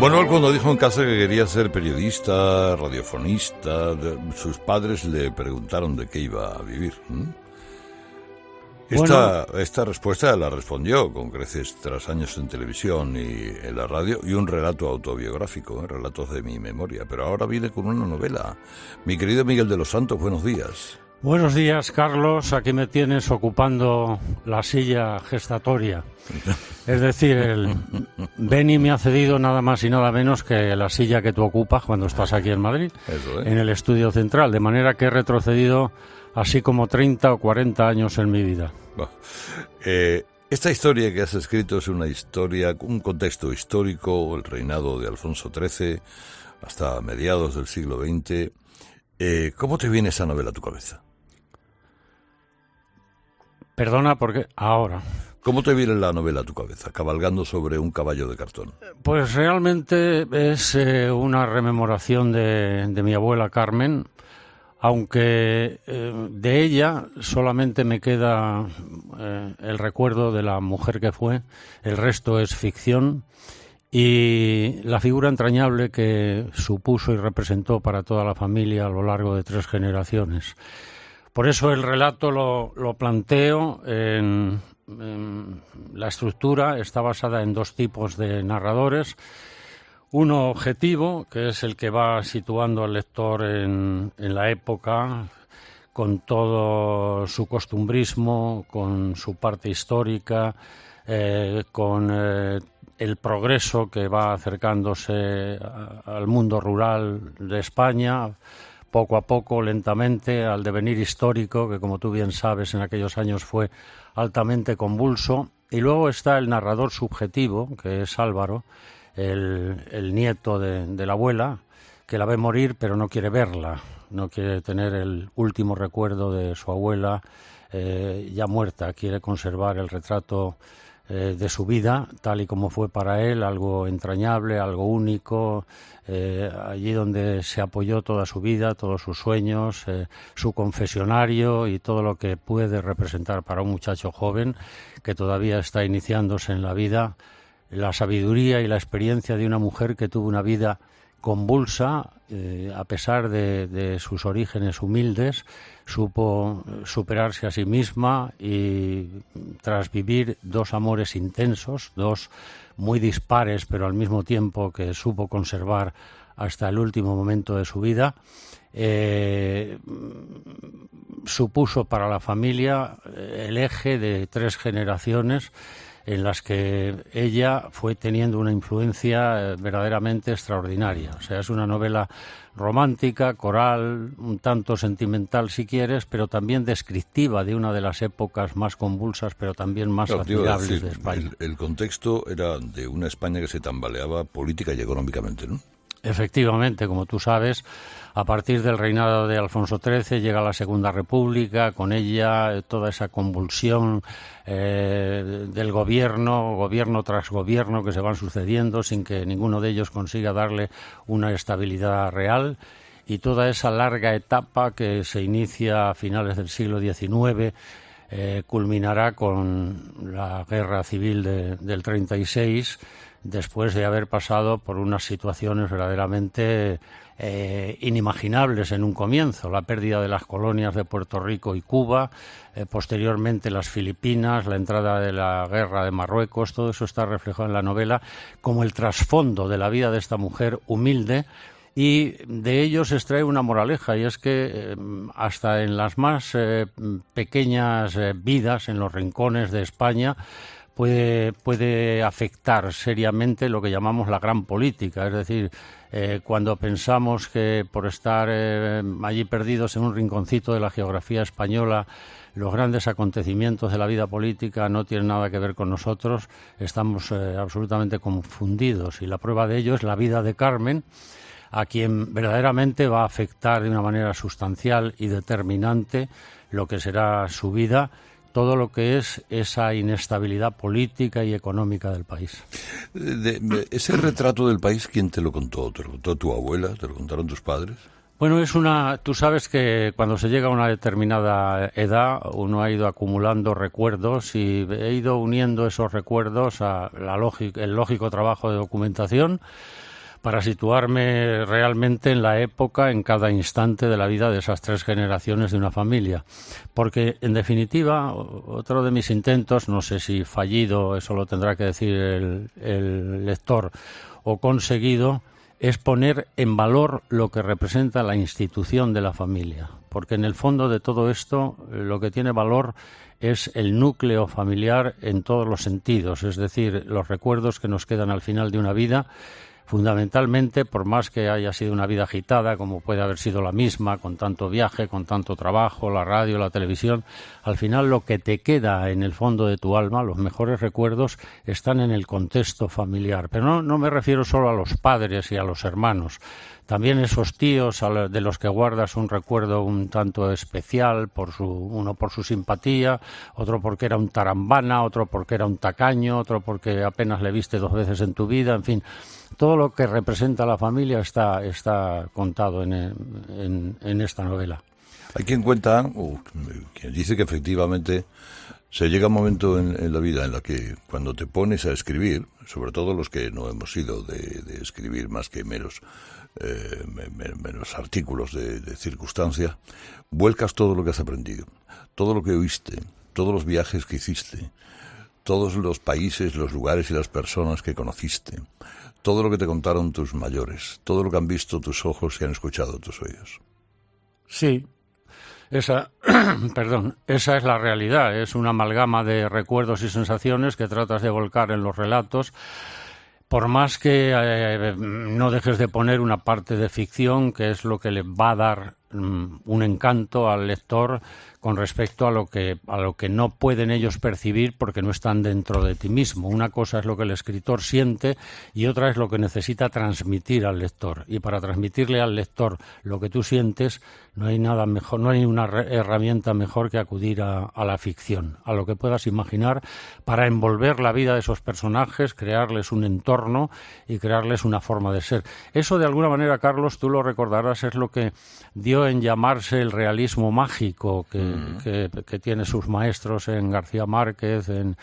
Bueno, él cuando dijo en casa que quería ser periodista, radiofonista, sus padres le preguntaron de qué iba a vivir. Esta respuesta la respondió con creces tras años en televisión y en la radio y un relato autobiográfico, relatos de mi memoria. Pero ahora viene con una novela. Mi querido Miguel de los Santos, buenos días. Buenos días, Carlos. Aquí me tienes ocupando la silla gestatoria. Es decir, el Beni me ha cedido nada más y nada menos que la silla que tú ocupas cuando estás aquí en Madrid, en el estudio central. De manera que he retrocedido así como 30 o 40 años en mi vida. Esta historia que has escrito es una historia, un contexto histórico, el reinado de Alfonso XIII hasta mediados del siglo XX. ¿Cómo te viene esa novela a tu cabeza? Perdona, porque ahora... ¿Cómo te viene la novela a tu cabeza, cabalgando sobre un caballo de cartón? Pues realmente es una rememoración de mi abuela Carmen, aunque de ella solamente me queda el recuerdo de la mujer que fue, el resto es ficción, y la figura entrañable que supuso y representó para toda la familia a lo largo de 3 generaciones. Por eso el relato lo planteo en la estructura, está basada en 2 tipos de narradores. Uno objetivo, que es el que va situando al lector en la época, con todo su costumbrismo, con su parte histórica, con el progreso que va acercándose al mundo rural de España, poco a poco, lentamente, al devenir histórico, que como tú bien sabes en aquellos años fue altamente convulso. Y luego está el narrador subjetivo, que es Álvaro, el nieto de la abuela, que la ve morir pero no quiere verla, no quiere tener el último recuerdo de su abuela ya muerta, quiere conservar el retrato de su vida, tal y como fue para él, algo entrañable, algo único, allí donde se apoyó toda su vida, todos sus sueños, su confesionario y todo lo que puede representar para un muchacho joven que todavía está iniciándose en la vida, la sabiduría y la experiencia de una mujer que tuvo una vida convulsa, a pesar de sus orígenes humildes, supo superarse a sí misma y tras vivir 2 amores intensos, 2 muy dispares, pero al mismo tiempo que supo conservar hasta el último momento de su vida, supuso para la familia el eje de 3 generaciones en las que ella fue teniendo una influencia verdaderamente extraordinaria. O sea, es una novela romántica, coral, un tanto sentimental si quieres, pero también descriptiva de una de las épocas más convulsas, pero también más admirables de España. El contexto era de una España que se tambaleaba política y económicamente, ¿no? Efectivamente, como tú sabes, a partir del reinado de Alfonso XIII llega la Segunda República, con ella toda esa convulsión del gobierno tras gobierno que se van sucediendo sin que ninguno de ellos consiga darle una estabilidad real, y toda esa larga etapa que se inicia a finales del siglo XIX culminará con la Guerra Civil del 36, después de haber pasado por unas situaciones verdaderamente inimaginables en un comienzo, la pérdida de las colonias de Puerto Rico y Cuba, posteriormente las Filipinas, la entrada de la guerra de Marruecos. Todo eso está reflejado en la novela como el trasfondo de la vida de esta mujer humilde, y de ello se extrae una moraleja, y es que hasta en las más pequeñas vidas, en los rincones de España, puede afectar seriamente lo que llamamos la gran política. Es decir, cuando pensamos que por estar allí perdidos en un rinconcito de la geografía española los grandes acontecimientos de la vida política no tienen nada que ver con nosotros, estamos absolutamente confundidos, y la prueba de ello es la vida de Carmen, a quien verdaderamente va a afectar de una manera sustancial y determinante lo que será su vida, todo lo que es esa inestabilidad política y económica del país. ¿Ese retrato del país quién te lo contó? ¿Te lo contó tu abuela? ¿Te lo contaron tus padres? Bueno, tú sabes que cuando se llega a una determinada edad uno ha ido acumulando recuerdos, y he ido uniendo esos recuerdos a el lógico trabajo de documentación, para situarme realmente en la época, en cada instante de la vida de esas 3 generaciones de una familia. Porque, en definitiva, otro de mis intentos, no sé si fallido, eso lo tendrá que decir el lector, o conseguido, es poner en valor lo que representa la institución de la familia. Porque en el fondo de todo esto, lo que tiene valor es el núcleo familiar en todos los sentidos, es decir, los recuerdos que nos quedan al final de una vida. Fundamentalmente, por más que haya sido una vida agitada, como puede haber sido la misma, con tanto viaje, con tanto trabajo, la radio, la televisión, al final lo que te queda en el fondo de tu alma, los mejores recuerdos, están en el contexto familiar. Pero no me refiero solo a los padres y a los hermanos. También esos tíos de los que guardas un recuerdo un tanto especial, uno por su simpatía, otro porque era un tarambana, otro porque era un tacaño, otro porque apenas le viste 2 veces en tu vida, en fin. Todo lo que representa la familia está contado en esta novela. Hay quien cuenta, o quien dice que efectivamente se llega un momento en la vida en la que cuando te pones a escribir, sobre todo los que no hemos sido de escribir más que menos artículos de circunstancia, vuelcas todo lo que has aprendido, todo lo que oíste, todos los viajes que hiciste, todos los países, los lugares y las personas que conociste, todo lo que te contaron tus mayores, todo lo que han visto tus ojos y han escuchado tus oídos. Sí, esa es la realidad, es una amalgama de recuerdos y sensaciones que tratas de volcar en los relatos, por más que no dejes de poner una parte de ficción, que es lo que le va a dar un encanto al lector con respecto a lo que no pueden ellos percibir porque no están dentro de ti mismo. Una cosa es lo que el escritor siente y otra es lo que necesita transmitir al lector. Y para transmitirle al lector lo que tú sientes, no hay nada mejor, no hay una herramienta mejor que acudir a la ficción, a lo que puedas imaginar, para envolver la vida de esos personajes, crearles un entorno y crearles una forma de ser. Eso, de alguna manera, Carlos, tú lo recordarás, es lo que dio en llamarse el realismo mágico que tiene sus maestros en García Márquez, en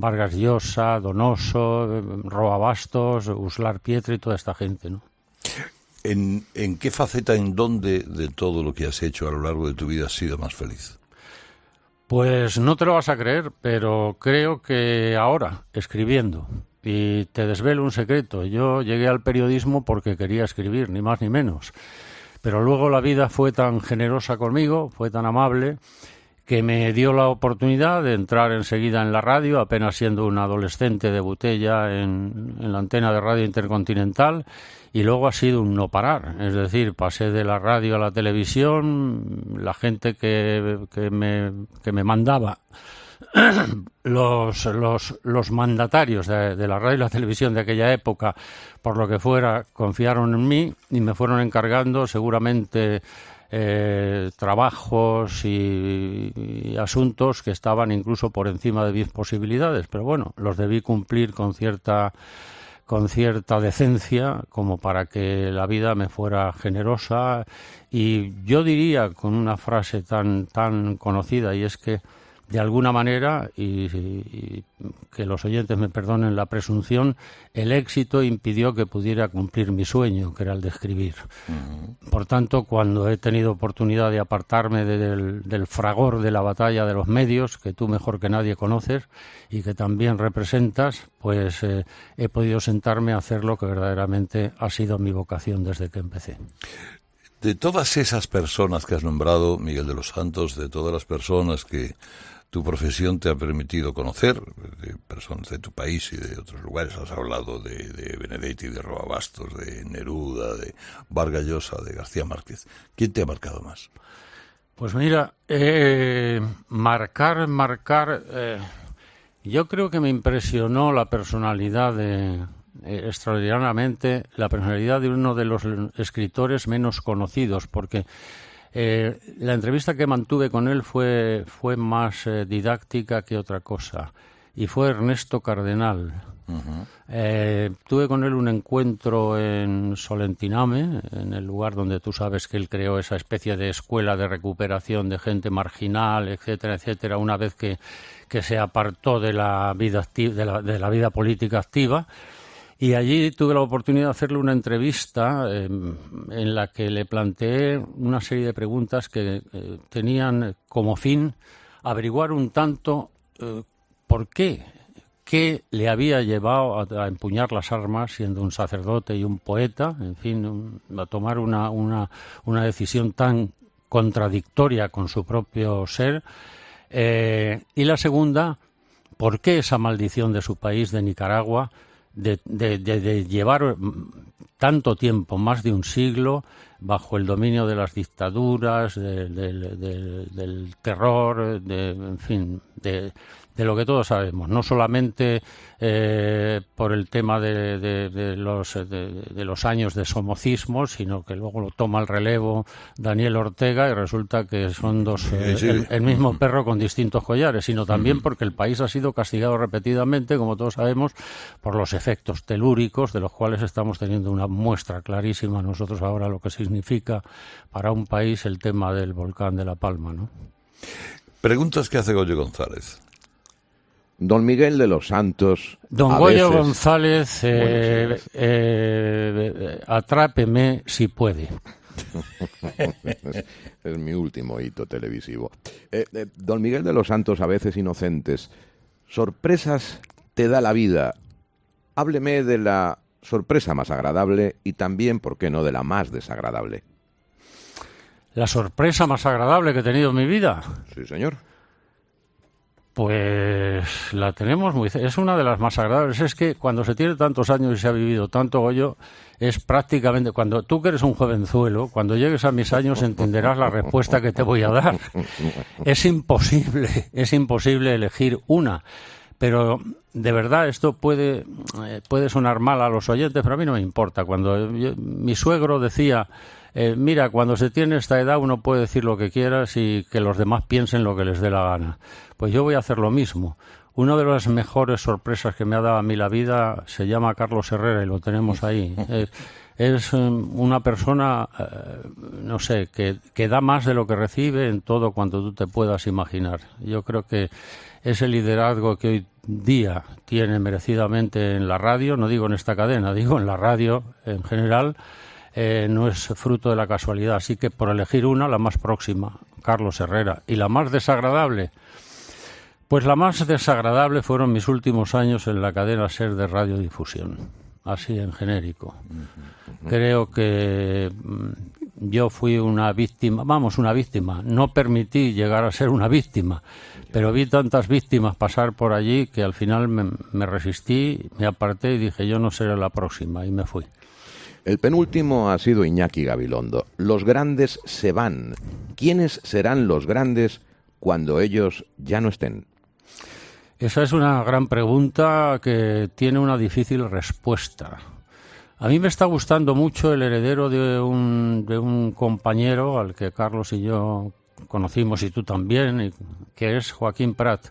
Vargas Llosa, Donoso, Roa Bastos, Uslar Pietri y toda esta gente, ¿no? ¿En qué faceta, en dónde de todo lo que has hecho a lo largo de tu vida has sido más feliz? Pues no te lo vas a creer, pero creo que ahora, escribiendo. Y te desvelo un secreto. Yo llegué al periodismo porque quería escribir, ni más ni menos. Pero luego la vida fue tan generosa conmigo, fue tan amable, que me dio la oportunidad de entrar enseguida en la radio, apenas siendo un adolescente, debuté ya en la antena de Radio Intercontinental, y luego ha sido un no parar. Es decir, pasé de la radio a la televisión, la gente que me mandaba, los mandatarios de la radio y la televisión de aquella época, por lo que fuera, confiaron en mí y me fueron encargando seguramente trabajos y asuntos que estaban incluso por encima de mis posibilidades, pero bueno, los debí cumplir con cierta decencia, como para que la vida me fuera generosa. Y yo diría, con una frase tan conocida, y es que de alguna manera, y que los oyentes me perdonen la presunción, el éxito impidió que pudiera cumplir mi sueño, que era el de escribir. Por tanto, cuando he tenido oportunidad de apartarme del fragor de la batalla de los medios, que tú mejor que nadie conoces y que también representas, pues he podido sentarme a hacer lo que verdaderamente ha sido mi vocación desde que empecé. De todas esas personas que has nombrado, Miguel de los Santos, de todas las personas que tu profesión te ha permitido conocer, de personas de tu país y de otros lugares, has hablado de Benedetti, de Roa Bastos, de Neruda, de Vargas Llosa, de García Márquez. ¿Quién te ha marcado más? Pues mira, marcar, yo creo que me impresionó la personalidad extraordinariamente, la personalidad de uno de los escritores menos conocidos, porque la entrevista que mantuve con él fue más didáctica que otra cosa, y fue Ernesto Cardenal. Tuve con él un encuentro en Solentiname, en el lugar donde tú sabes que él creó esa especie de escuela de recuperación de gente marginal, etcétera, etcétera, una vez que se apartó de la vida de la vida política activa. Y allí tuve la oportunidad de hacerle una entrevista en la que le planteé una serie de preguntas que tenían como fin averiguar un tanto por qué le había llevado a empuñar las armas, siendo un sacerdote y un poeta, en fin, a tomar una decisión tan contradictoria con su propio ser. Y la segunda, ¿por qué esa maldición de su país, de Nicaragua, de llevar tanto tiempo, más de un siglo, bajo el dominio de las dictaduras, del terror, en fin, de lo que todos sabemos, no solamente por el tema de los años de somocismo, sino que luego lo toma el relevo Daniel Ortega y resulta que son el mismo perro con distintos collares, sino también porque el país ha sido castigado repetidamente, como todos sabemos, por los efectos telúricos, de los cuales estamos teniendo una muestra clarísima nosotros ahora lo que significa para un país el tema del volcán de La Palma, ¿no? Preguntas que hace Goyo González. Don Miguel de los Santos. Don Goyo González, atrápeme si puede. Es mi último hito televisivo. Don Miguel de los Santos, a veces inocentes. Sorpresas te da la vida. Hábleme de la sorpresa más agradable y también, ¿por qué no?, de la más desagradable. ¿La sorpresa más agradable que he tenido en mi vida? Sí, señor. Pues la tenemos es una de las más agradables. Es que cuando se tiene tantos años y se ha vivido tanto, Goyo, es prácticamente, cuando tú que eres un jovenzuelo, cuando llegues a mis años entenderás la respuesta que te voy a dar. Es imposible elegir una. Pero de verdad esto puede sonar mal a los oyentes, pero a mí no me importa. Mi suegro decía, mira, cuando se tiene esta edad uno puede decir lo que quieras y que los demás piensen lo que les dé la gana. Pues yo voy a hacer lo mismo. Una de las mejores sorpresas que me ha dado a mí la vida se llama Carlos Herrera y lo tenemos ahí. Es una persona, no sé, que da más de lo que recibe en todo cuanto tú te puedas imaginar. Yo creo que ese liderazgo que hoy día tiene merecidamente en la radio, no digo en esta cadena, digo en la radio en general, no es fruto de la casualidad. Así que por elegir una, la más próxima, Carlos Herrera. Y la más desagradable, pues la más desagradable fueron mis últimos años en la cadena SER de radiodifusión, así en genérico. Creo que yo fui una víctima, no permití llegar a ser una víctima, pero vi tantas víctimas pasar por allí que al final me resistí, me aparté y dije yo no seré la próxima y me fui. El penúltimo ha sido Iñaki Gabilondo. Los grandes se van. ¿Quiénes serán los grandes cuando ellos ya no estén? Esa es una gran pregunta que tiene una difícil respuesta. A mí me está gustando mucho el heredero de un compañero al que Carlos y yo conocimos y tú también, que es Joaquín Prat.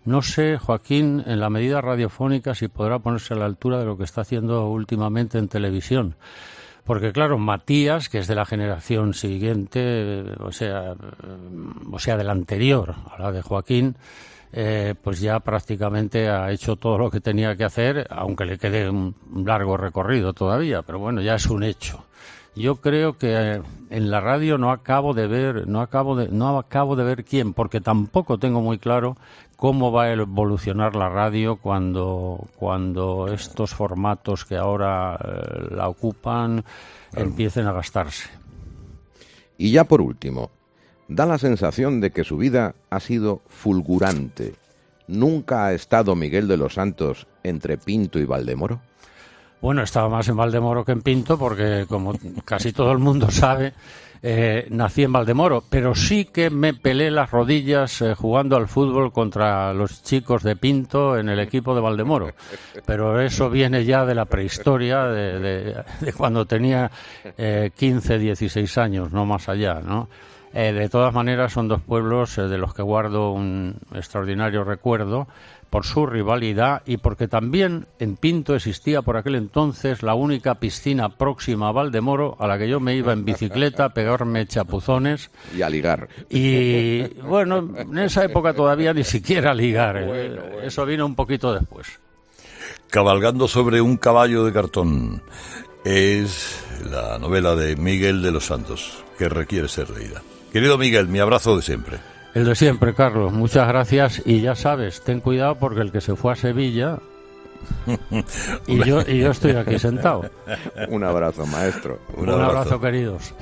No sé, Joaquín, en la medida radiofónica, si podrá ponerse a la altura de lo que está haciendo últimamente en televisión. Porque, claro, Matías, que es de la generación siguiente, o sea, de la anterior a la de Joaquín, pues ya prácticamente ha hecho todo lo que tenía que hacer, aunque le quede un largo recorrido todavía, pero bueno, ya es un hecho. Yo creo que en la radio no acabo de ver quién, porque tampoco tengo muy claro cómo va a evolucionar la radio cuando estos formatos que ahora la ocupan empiecen a gastarse. Y ya por último, da la sensación de que su vida ha sido fulgurante. ¿Nunca ha estado Miguel de los Santos entre Pinto y Valdemoro? Bueno, estaba más en Valdemoro que en Pinto porque, como casi todo el mundo sabe, nací en Valdemoro, pero sí que me pelé las rodillas jugando al fútbol contra los chicos de Pinto en el equipo de Valdemoro. Pero eso viene ya de la prehistoria, de cuando tenía 15, 16 años, no más allá, ¿no? De todas maneras, son dos pueblos de los que guardo un extraordinario recuerdo por su rivalidad y porque también en Pinto existía por aquel entonces la única piscina próxima a Valdemoro a la que yo me iba en bicicleta a pegarme chapuzones. Y a ligar. Y bueno, en esa época todavía ni siquiera ligar. Eso vino un poquito después. Cabalgando sobre un caballo de cartón. Es la novela de Miguel de los Santos, que requiere ser leída. Querido Miguel, mi abrazo de siempre. El de siempre, Carlos. Muchas gracias. Y ya sabes, ten cuidado porque el que se fue a Sevilla... y yo estoy aquí sentado. Un abrazo, maestro. Un abrazo, queridos.